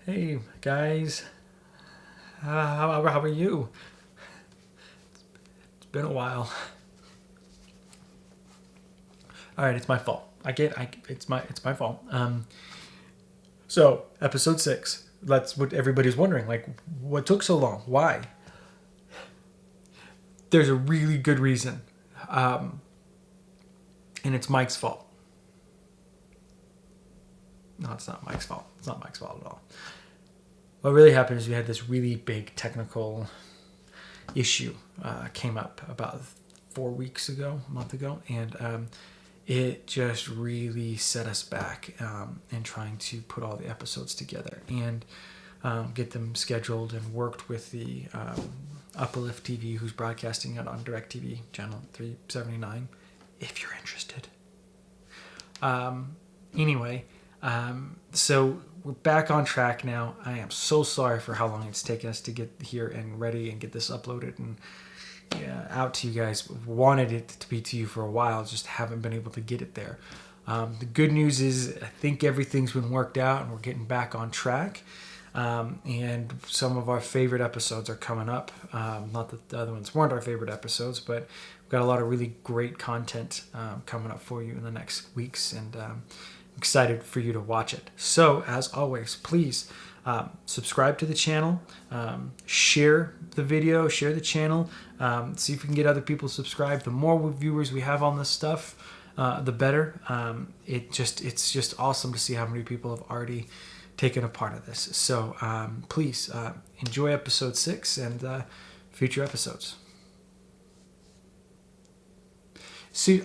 Hey guys, how are you? It's been a while. All right, it's my fault. It's my fault. So episode 6. That's what everybody's wondering. Like, what took so long? Why? There's a really good reason, and it's Mike's fault. No, it's not Mike's fault. It's not Mike's fault at all. What really happened is we had this really big technical issue came up about 4 weeks ago, a month ago, and it just really set us back in trying to put all the episodes together and get them scheduled, and worked with the Uplift TV, who's broadcasting it on DirecTV channel 379, if you're interested. Anyway, so we're back on track now. I am so sorry for how long it's taken us to get here and ready and get this uploaded and out to you guys. Wanted it to be to you for a while, just haven't been able to get it there. The good news is I think everything's been worked out and we're getting back on track. And some of our favorite episodes are coming up. Not that the other ones weren't our favorite episodes, but we've got a lot of really great content coming up for you in the next weeks, and excited for you to watch it. So as always, please subscribe to the channel, share the video, share the channel, see if we can get other people subscribed. The more viewers we have on this stuff, the better. It's just awesome to see how many people have already taken a part of this. So please enjoy episode 6 and future episodes. See.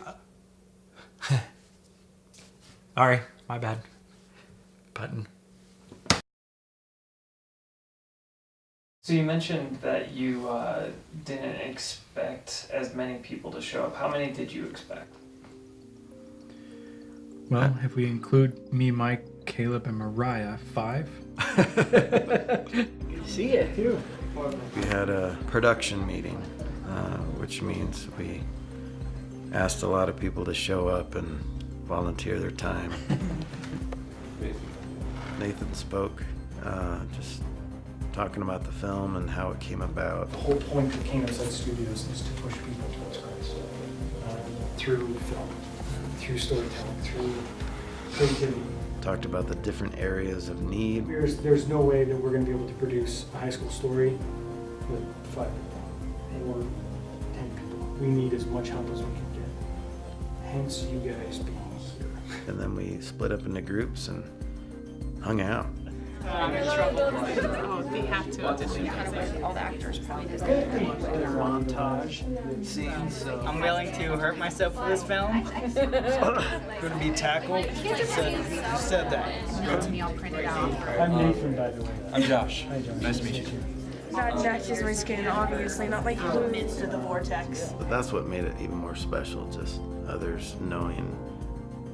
Sorry, my bad. Button. So you mentioned that you didn't expect as many people to show up. How many did you expect? Well, if we include me, Mike, Caleb, and Mariah, 5. See it too. We had a production meeting, which means we asked a lot of people to show up and volunteer their time. Nathan spoke, just talking about the film and how it came about. The whole point of Kingdom Side Studios is to push people towards Christ through film, through storytelling, through creativity. Talked about the different areas of need. There's no way that we're going to be able to produce a high school story with 5 people or 10 people. We need as much help as we can get. Hence, you guys being here. And then we split up into groups and hung out. We have to audition. All the actors probably just Montage scene. So I'm willing to hurt myself for this film. Going to be tackled. Who said that? I'm Nathan, by the way. I'm Josh. Hi, Josh. Nice to meet you. That matches my skin, obviously, not like the midst of the vortex. But that's what made it even more special, just others knowing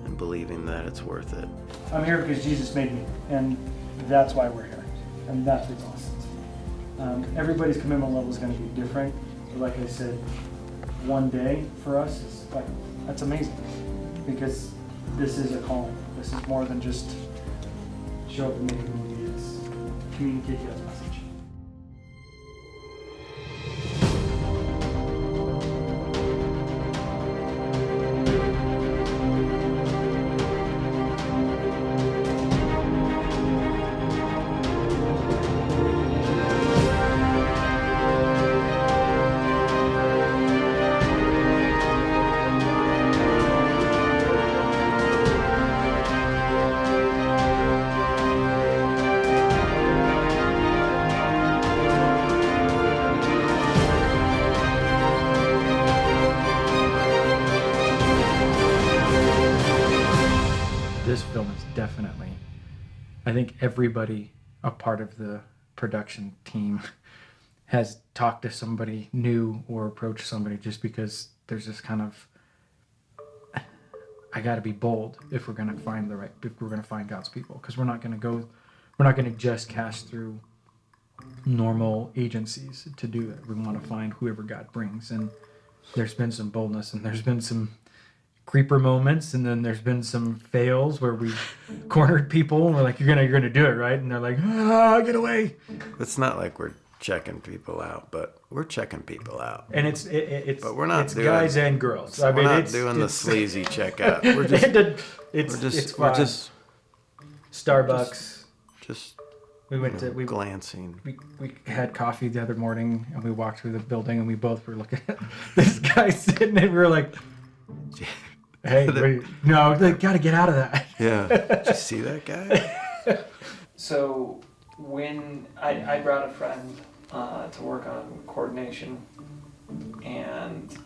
and believing that it's worth it. I'm here because Jesus made me, and that's why we're here, and that's what's awesome. Everybody's commitment level is going to be different, but like I said, one day for us is like, that's amazing, because this is a calling. This is more than just show up and make a movie. It's communicate God's message. This film is definitely, I think everybody a part of the production team has talked to somebody new or approached somebody, just because there's this kind of, I got to be bold if we're going to find God's people, because we're not going to just cast through normal agencies to do it. We want to find whoever God brings, and there's been some boldness and there's been some creeper moments, and then there's been some fails where we cornered people and we're like, you're gonna do it, right? And they're like, get away. It's not like we're checking people out, but we're checking people out. And it's But we're not it's doing, guys and girls. We're not doing the sleazy checkout. We're just Starbucks. just We went to glancing. we had coffee the other morning and we walked through the building and we both were looking at this guy sitting and we were like, hey, no, they got to get out of that. Yeah. Did you see that guy? So when I brought a friend to work on coordination and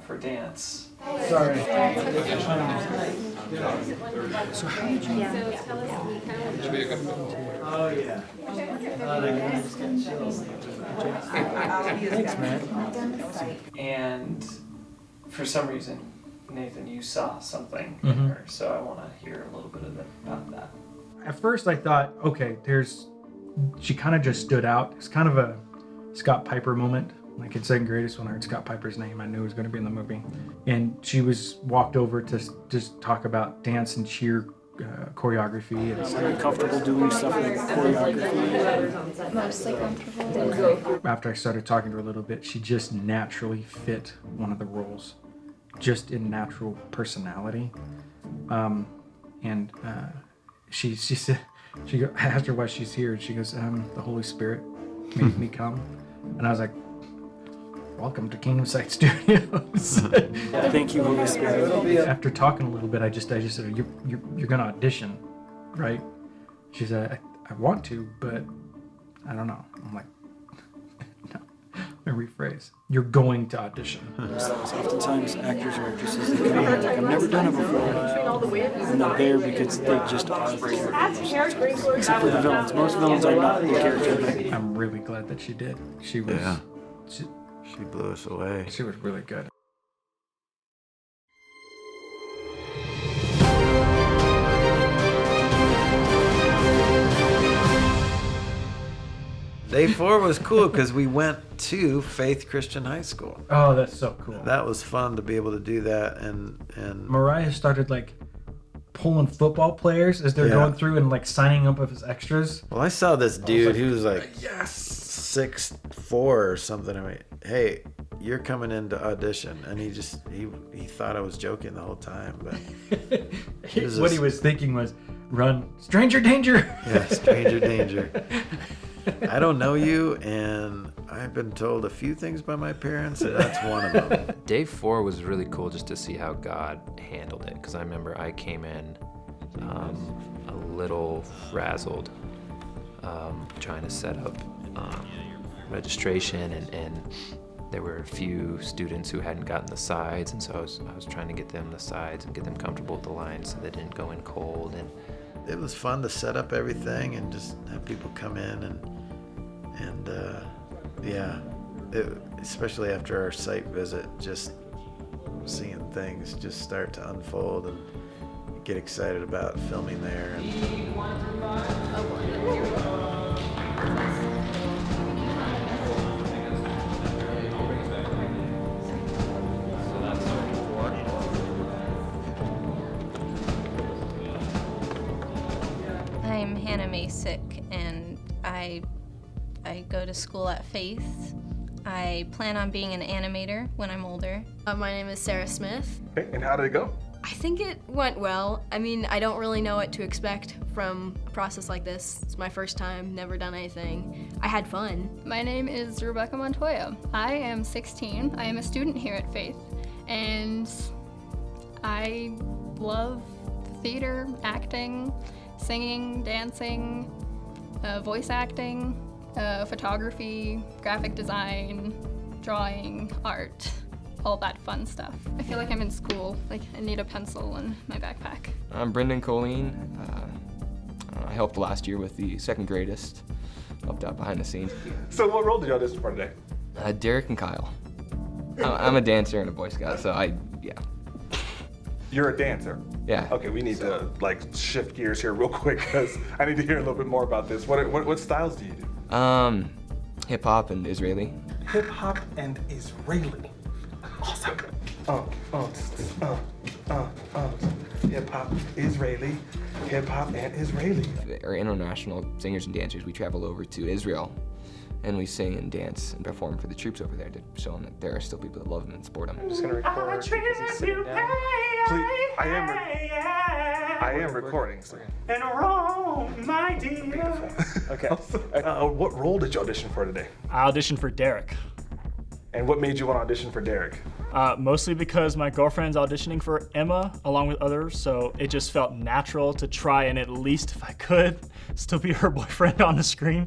for dance. Sorry. Oh yeah. Thanks, man. And for some reason, Nathan, you saw something in Mhm. her, so I want to hear a little bit about that. At first I thought, okay, she kind of just stood out. It's kind of a Scott Piper moment. Like in second grade, when I heard Scott Piper's name, I knew he was going to be in the movie. And she walked over to just talk about dance and cheer choreography. And Are you comfortable doing stuff like choreography? Mostly comfortable. after I started talking to her a little bit, she just naturally fit one of the roles, just in natural personality. She said, I asked her why she's here, and she goes, the Holy Spirit made me come. And I was like, welcome to Kingdom Sight Studios. Thank you, Holy Spirit. After talking a little bit, I just said, you're gonna audition, right? She said, I want to, but I don't know. I'm like, no. Let me rephrase. You're going to audition. Oftentimes, actors or actresses, they come in like, I've never done it before. And they're there because they just are the characters. Except for the villains. Most villains are not the characters. I'm really glad that she did. She was, Yeah. She blew us away. she was really good. Day 4 was cool because we went to Faith Christian High School. Oh, that's so cool. That was fun to be able to do that, and Mariah started like pulling football players as they're Yeah. going through and like signing up as extras. well, I saw this dude. like, He was like Yes. 6'4" or something. I mean, hey, you're coming in to audition, and he thought I was joking the whole time, but What he was thinking was, run, stranger danger. yeah, stranger danger. I don't know you, and I've been told a few things by my parents, and that's one of them. Day 4 was really cool just to see how God handled it, because I remember I came in a little frazzled, trying to set up registration, and there were a few students who hadn't gotten the sides, and so I was trying to get them the sides and get them comfortable with the lines so they didn't go in cold. And It was fun to set up everything and just have people come in and especially after our site visit, just seeing things just start to unfold and get excited about filming there. I'm Hannah Masick, and I go to school at Faith. I plan on being an animator when I'm older. My name is Sarah Smith. Okay, and how did it go? I think it went well. I mean, I don't really know what to expect from a process like this. It's my first time, never done anything. I had fun. My name is Rebecca Montoya. I am 16. I am a student here at Faith, and I love theater, acting, singing, dancing, voice acting, photography, graphic design, drawing, art, all that fun stuff. I feel like I'm in school, like I need a pencil in my backpack. I'm Brendan Colleen. I helped last year with the second gradest, helped out behind the scenes. So what role did you audition for today? Derek and Kyle. I'm a dancer and a Boy Scout, so yeah. You're a dancer. Yeah. Okay, we need to like shift gears here real quick because I need to hear a little bit more about this. What styles do you do? Hip hop and Israeli. Hip hop and Israeli. Awesome. hip hop Israeli, hip hop and Israeli. Our international singers and dancers, we travel over to Israel and we sing and dance and perform for the troops over there to show them that there are still people that love them and support them. I'm just gonna record because he's sitting down. Please, I am recording. So. And Rome, my dear. Okay. What role did you audition for today? I auditioned for Derek. And what made you want to audition for Derek? Mostly because my girlfriend's auditioning for Emma along with others, so it just felt natural to try and at least, if I could, still be her boyfriend on the screen.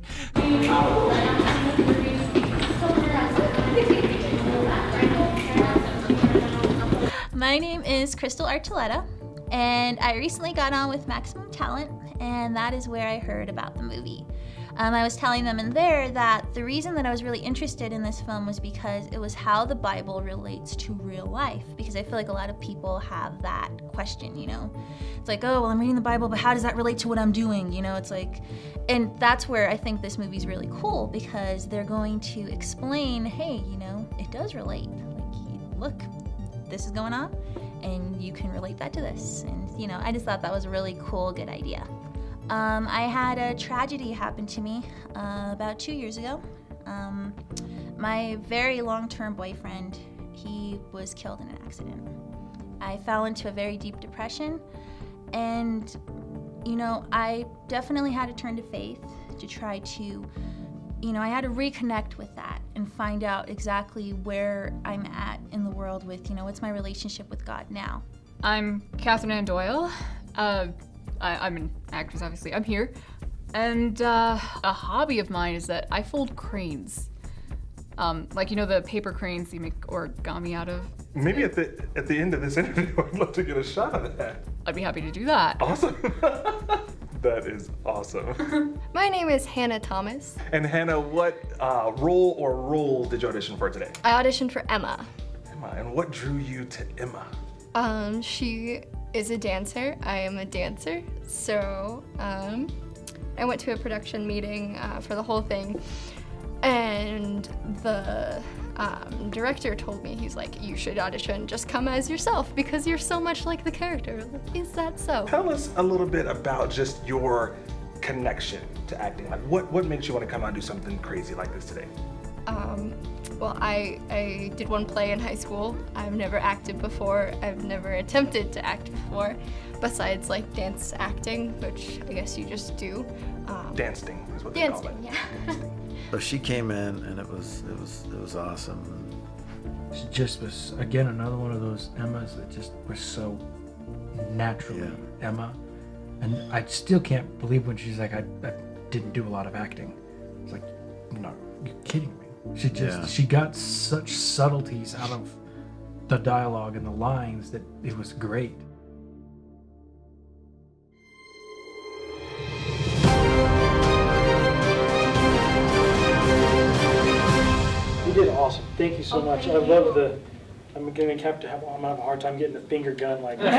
My name is Crystal Archuleta, and I recently got on with Maximum Talent, and that is where I heard about the movie. I was telling them in there that the reason that I was really interested in this film was because it was how the Bible relates to real life. Because I feel like a lot of people have that question, you know? It's like, oh, well, I'm reading the Bible, but how does that relate to what I'm doing? You know, it's like, and that's where I think this movie's really cool because they're going to explain, hey, you know, it does relate. Like, look, this is going on, and you can relate that to this. And, you know, I just thought that was a really cool, good idea. I had a tragedy happen to me about 2 years ago. My very long-term boyfriend, he was killed in an accident. I fell into a very deep depression, and, you know, I definitely had to turn to faith to try to, you know, I had to reconnect with that and find out exactly where I'm at in the world with, you know, what's my relationship with God now. I'm Catherine Ann Doyle. I'm an actress, obviously. I'm here. And a hobby of mine is that I fold cranes. Like, you know, the paper cranes that you make origami out of? Maybe at the end of this interview, I'd love to get a shot of that. I'd be happy to do that. Awesome. That is awesome. My name is Hannah Thomas. And Hannah, what role did you audition for today? I auditioned for Emma. Emma, and what drew you to Emma? She is a dancer. I am a dancer. So I went to a production meeting for the whole thing, and the director told me, he's like, you should audition, just come as yourself because you're so much like the character. Like, is that so? Tell us a little bit about just your connection to acting. Like, what makes you want to come out and do something crazy like this today? Well, I did one play in high school. I've never acted before. I've never attempted to act before, besides like dance acting, which I guess you just do. Dancing is what they call it. Dancing, yeah. So she came in and it was awesome. She just was, again, another one of those Emmas that just was so naturally Emma. And I still can't believe when she's like, I didn't do a lot of acting. It's like, no, you're kidding me. She got such subtleties out of the dialogue and the lines that it was great. You did awesome. Thank you so much. I love the. I'm gonna have to have. I'm gonna have a hard time getting the finger gun like. Nailed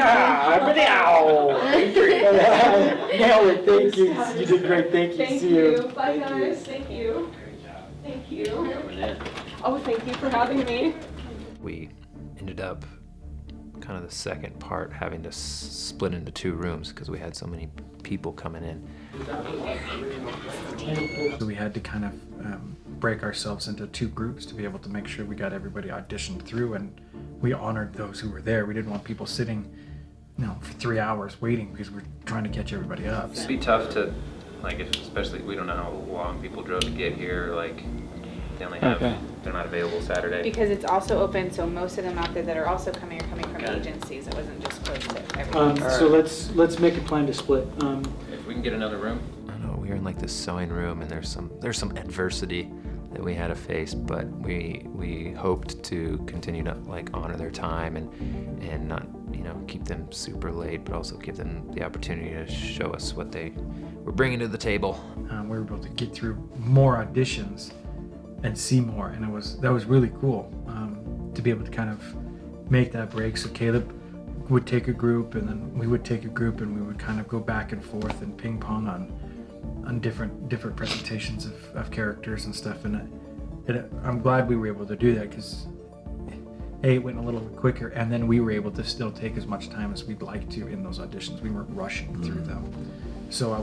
it. Thank you. You did great. Thank you. See you. Bye guys. Thank you. Thank you. Oh, thank you for having me. We ended up kind of the second part having to split into 2 rooms because we had so many people coming in. So we had to kind of break ourselves into 2 groups to be able to make sure we got everybody auditioned through, and we honored those who were there. We didn't want people sitting, you know, for 3 hours waiting because we're trying to catch everybody up. It'd be tough to, like, especially we don't know how long people drove to get here. Like, they only have, they're not available Saturday. Because it's also open, so most of them out there that are also coming are coming from agencies. It wasn't just closed to everyone. So let's make a plan to split. If we can get another room. I don't know. We were in like this sewing room, and there's some adversity that we had to face, but we hoped to continue to like honor their time and not, you know, keep them super late, but also give them the opportunity to show us what they were bringing to the table. We were able to get through more auditions and see more, and that was really cool to be able to kind of make that break. So Caleb would take a group, and then we would take a group, and we would kind of go back and forth and ping pong on different presentations of characters and stuff. And I'm glad we were able to do that because hey, it went a little quicker, and then we were able to still take as much time as we'd like to in those auditions. We weren't rushing through them. So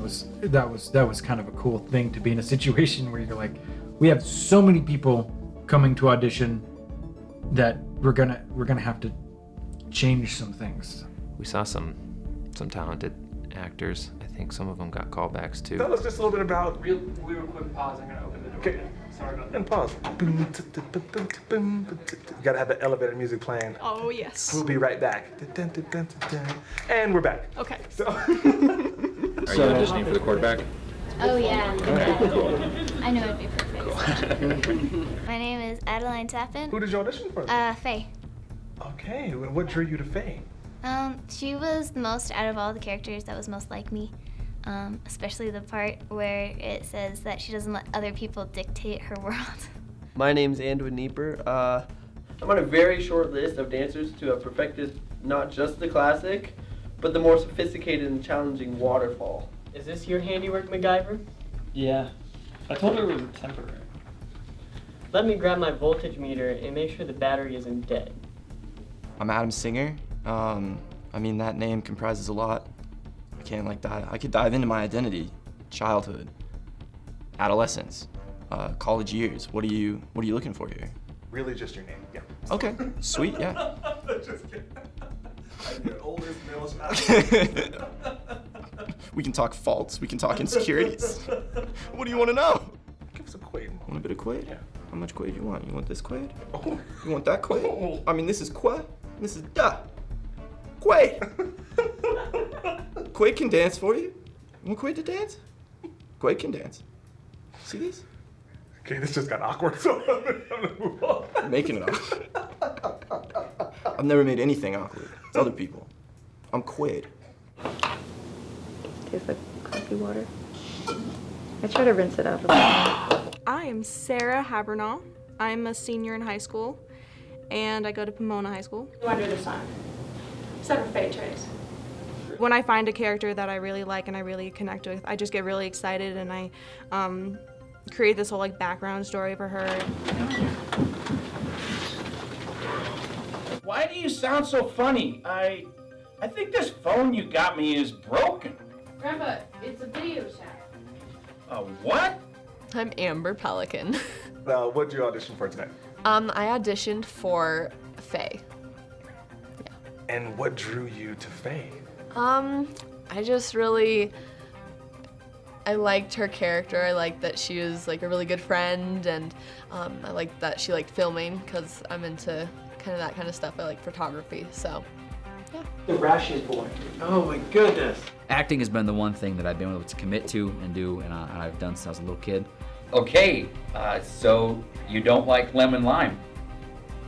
that was kind of a cool thing to be in a situation where you're like, we have so many people coming to audition that we're gonna have to change some things. We saw some talented actors. I think some of them got callbacks too. Tell us just a little bit about. Real quick pause. I'm gonna open the door. Okay. again. Sorry about that. And pause. You gotta have the elevator music playing. Oh, yes. We'll be right back. And we're back. Okay. So. Are you auditioning for the quarterback? Oh yeah. Okay. I know it'd be perfect. My name is Adeline Tappan. Who did you audition for? Faye. Okay, what drew you to Faye? She was the most out of all the characters that was most like me. Especially the part where it says that she doesn't let other people dictate her world. My name's Andrew Nieper. I'm on a very short list of dancers to have perfected not just the classic, but the more sophisticated and challenging waterfall. Is this your handiwork, MacGyver? Yeah. I told her it was temporary. Let me grab my voltage meter and make sure the battery isn't dead. I'm Adam Singer. I mean, that name comprises a lot. I can't I could dive into my identity, childhood, adolescence, college years. What are you looking for here? Really, just your name. Yeah. Okay, sweet, yeah. Just kidding. I'm the oldest male child. We can talk faults. We can talk insecurities. What do you want to know? Give us a Quaid. Want a bit of Quaid? Yeah. How much Quaid you want? You want this Quaid? Oh. You want that Quaid? Oh. I mean, this is Quaid. This is da. Quaid. Quaid can dance for you. You want Quaid to dance? Quaid can dance. See this? Okay, this just got awkward, so I'm gonna move on. I'm making it awkward. I've never made anything awkward. It's other people. I'm Quaid. Tastes like coffee water. I try to rinse it out. I am Sarah Habernahl. I'm a senior in high school, and I go to Pomona High School. Under the sun. Except for Faye Trace. When I find a character that I really like and I really connect with, I just get really excited and I create this whole background story for her. Why do you sound so funny? I think this phone you got me is broken. Grandpa, it's a video chat. A what? I'm Amber Pelican. What did you audition for tonight? I auditioned for Faye. And what drew you to Faye? I liked her character. I liked that she was a really good friend, and I liked that she liked filming because I'm into kind of that kind of stuff. I like photography, so yeah. The rashes boy. Oh my goodness. Acting has been the one thing that I've been able to commit to and do, and I've done since I was a little kid. Okay, so you don't like lemon lime.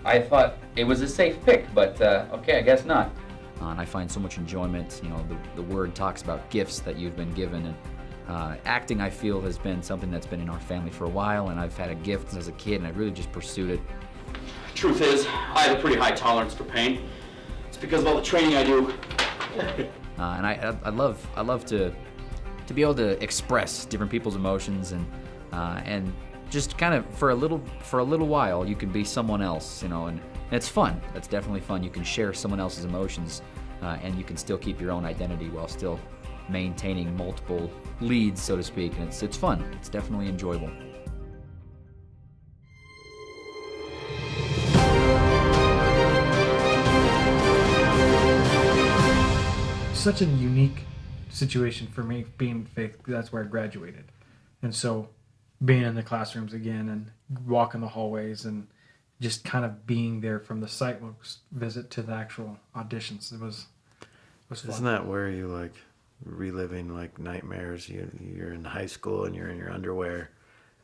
I thought it was a safe pick, but okay, I guess not. And I find so much enjoyment. You know, the word talks about gifts that you've been given, and acting, I feel, has been something that's been in our family for a while, and I've had a gift as a kid, and I really just pursued it. Truth is, I have a pretty high tolerance for pain. It's because of all the training I do. And I love to be able to express different people's emotions, and just kind of for a little while you can be someone else, you know, and it's fun. That's definitely fun. You can share someone else's emotions, and you can still keep your own identity while still maintaining multiple leads, so to speak. And it's fun. It's definitely enjoyable. Such a unique situation for me being Faith. That's where I graduated, and so being in the classrooms again and walking the hallways and just kind of being there from the site visit to the actual auditions. It was fun. Isn't that where you reliving nightmares? You're in high school and you're in your underwear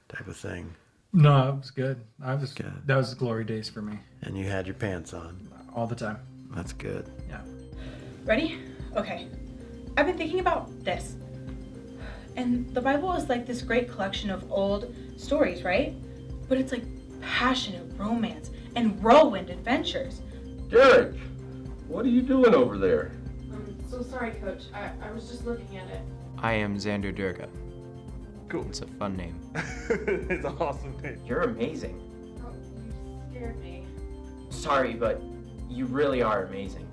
type of thing. No, it was good. That was glory days for me. And you had your pants on. All the time. That's good. Yeah. Ready? Okay. I've been thinking about this. And the Bible is like this great collection of old stories, right? But it's like passionate romance and whirlwind adventures. Derek, what are you doing over there? I'm so sorry, Coach. I was just looking at it. I am Xander Durga. Cool. It's a fun name. It's an awesome name. You're amazing. Oh, you scared me. sorry, but you really are amazing.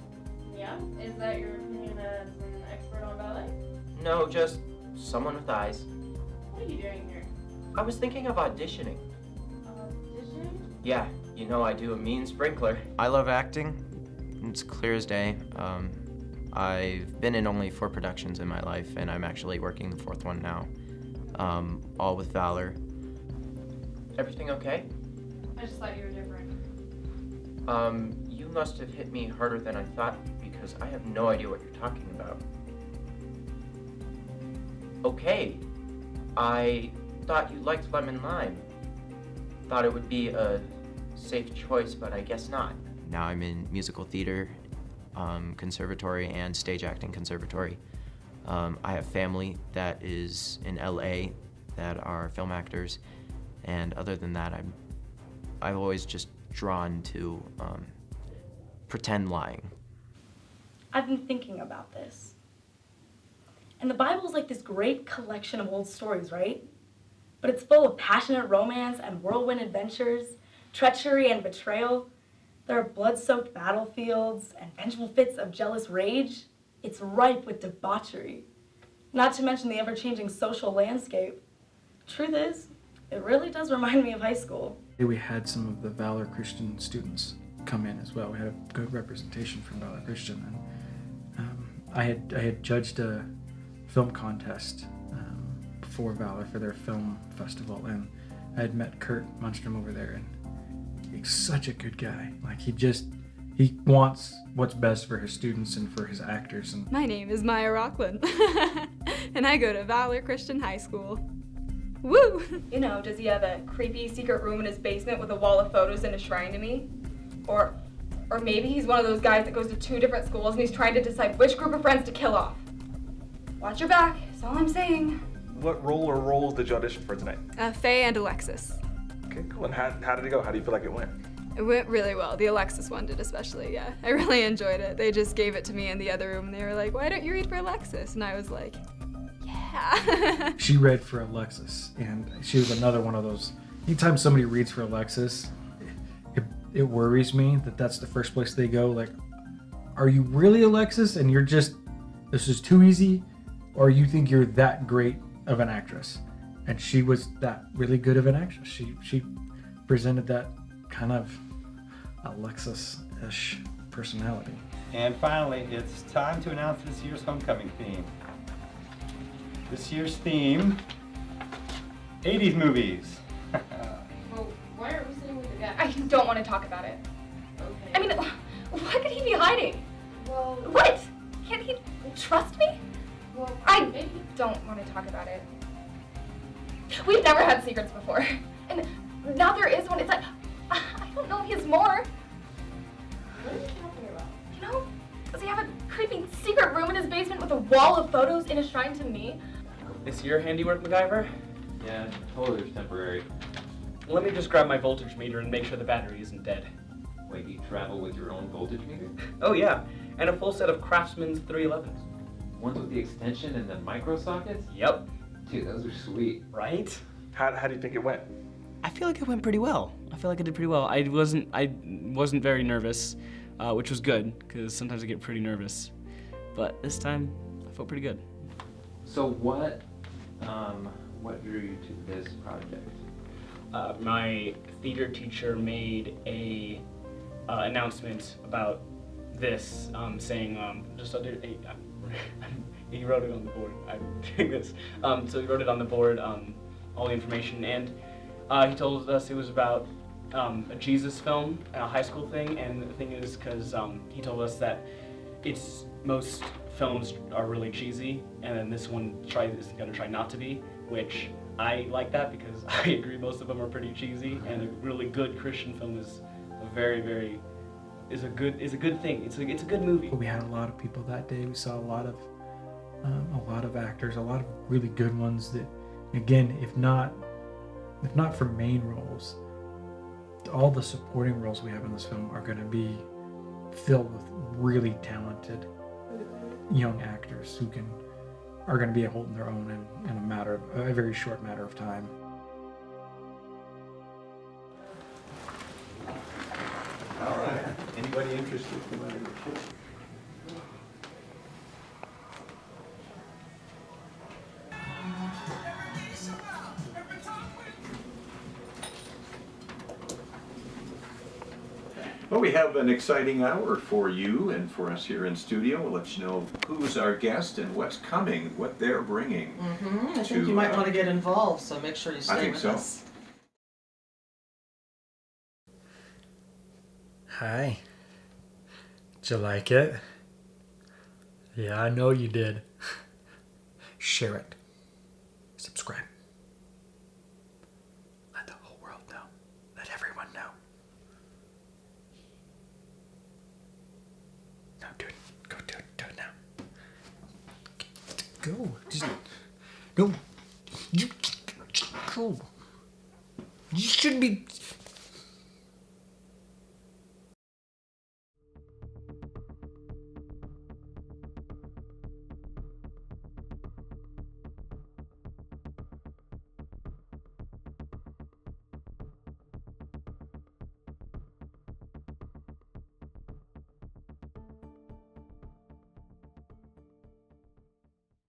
Yeah? Is that your opinion as an expert on ballet? No, just someone with eyes. What are you doing here? I was thinking of auditioning. Audition? Yeah, you know I do a mean sprinkler. I love acting. It's clear as day. I've been in only 4 productions in my life, and I'm actually working the 4th one now. All with Valor. Everything okay? I just thought you were different. You must have hit me harder than I thought, because I have no idea what you're talking about. Okay. I thought you liked Lemon Lime. Thought it would be a safe choice, but I guess not. Now I'm in musical theater, conservatory, and stage acting conservatory. I have family that is in LA that are film actors, and other than that, I've always just drawn to pretend lying. I've been thinking about this. And the Bible's like this great collection of old stories, right? But it's full of passionate romance and whirlwind adventures, treachery and betrayal. There are blood-soaked battlefields and vengeful fits of jealous rage. It's ripe with debauchery. Not to mention the ever-changing social landscape. Truth is, it really does remind me of high school. We had some of the Valor Christian students come in as well. We had a good representation from Valor Christian. And I had judged a film contest before Valor for their film festival, and I had met Kurt Munstrom over there, and he's such a good guy. Like he wants what's best for his students and for his actors. And my name is Maya Rockland, and I go to Valor Christian High School. Woo! You know, does he have a creepy secret room in his basement with a wall of photos and a shrine to me? Or maybe he's one of those guys that goes to 2 different schools and he's trying to decide which group of friends to kill off. Watch your back, that's all I'm saying. What role or roles did you audition for tonight? Faye and Alexis. Okay, cool. And how did it go? How do you feel like it went? It went really well. The Alexis one did especially, yeah. I really enjoyed it. They just gave it to me in the other room and they were like, why don't you read for Alexis? And I was like, yeah. she read for Alexis, and she was another one of those. Anytime somebody reads for Alexis, it worries me that that's the first place they go. Like, are you really Alexis and you're just, this is too easy? Or you think you're that great of an actress? And she was that really good of an actress. She presented that kind of Alexis-ish personality. And finally, it's time to announce this year's homecoming theme. This year's theme, 80s movies. Well, why aren't we sitting with the guy? I don't want to talk about it. Okay. I mean, what could he be hiding? Well, what? Can't he trust me? Well, I maybe. don't want to talk about it. We've never had secrets before. And now there is one. It's like, I don't know if he has more. What are you talking about? You know, does he have a creepy secret room in his basement with a wall of photos and a shrine to me? This your handiwork, MacGyver? Yeah, totally was temporary. Let me just grab my voltage meter and make sure the battery isn't dead. Wait, you travel with your own voltage meter? Oh yeah, and a full set of Craftsman's 311s. Ones with the extension and the micro sockets? Yep. Dude, those are sweet. Right? How do you think it went? I feel like it went pretty well. I feel like I did pretty well. I wasn't very nervous, which was good, because sometimes I get pretty nervous. But this time, I felt pretty good. So what drew you to this project? My theater teacher made a announcement about this, saying he wrote it on the board. I'm doing this. So he wrote it on the board, all the information, and he told us it was about a Jesus film, a high school thing, and the thing is, because he told us that most films are really cheesy, and then this one is gonna try not to be, which I like that because I agree most of them are pretty cheesy, and a really good Christian film is a good thing. It's a good movie. We had a lot of people that day. We saw a lot of actors, a lot of really good ones that, again, if not for main roles, all the supporting roles we have in this film are going to be filled with really talented young actors who are going to be holding their own in a very short matter of time. All right. Anybody interested in learning the kids? Well, we have an exciting hour for you and for us here in studio. We'll let you know who's our guest and what's coming, what they're bringing. I think you might want to get involved, so make sure you I stay think with so. us. Hi. Did you like it? Yeah, I know you did. Share it. Subscribe. Let the whole world know. Let everyone know. No, do it. Go do it. Do it now. Go. Just, no. You go. You shouldn't be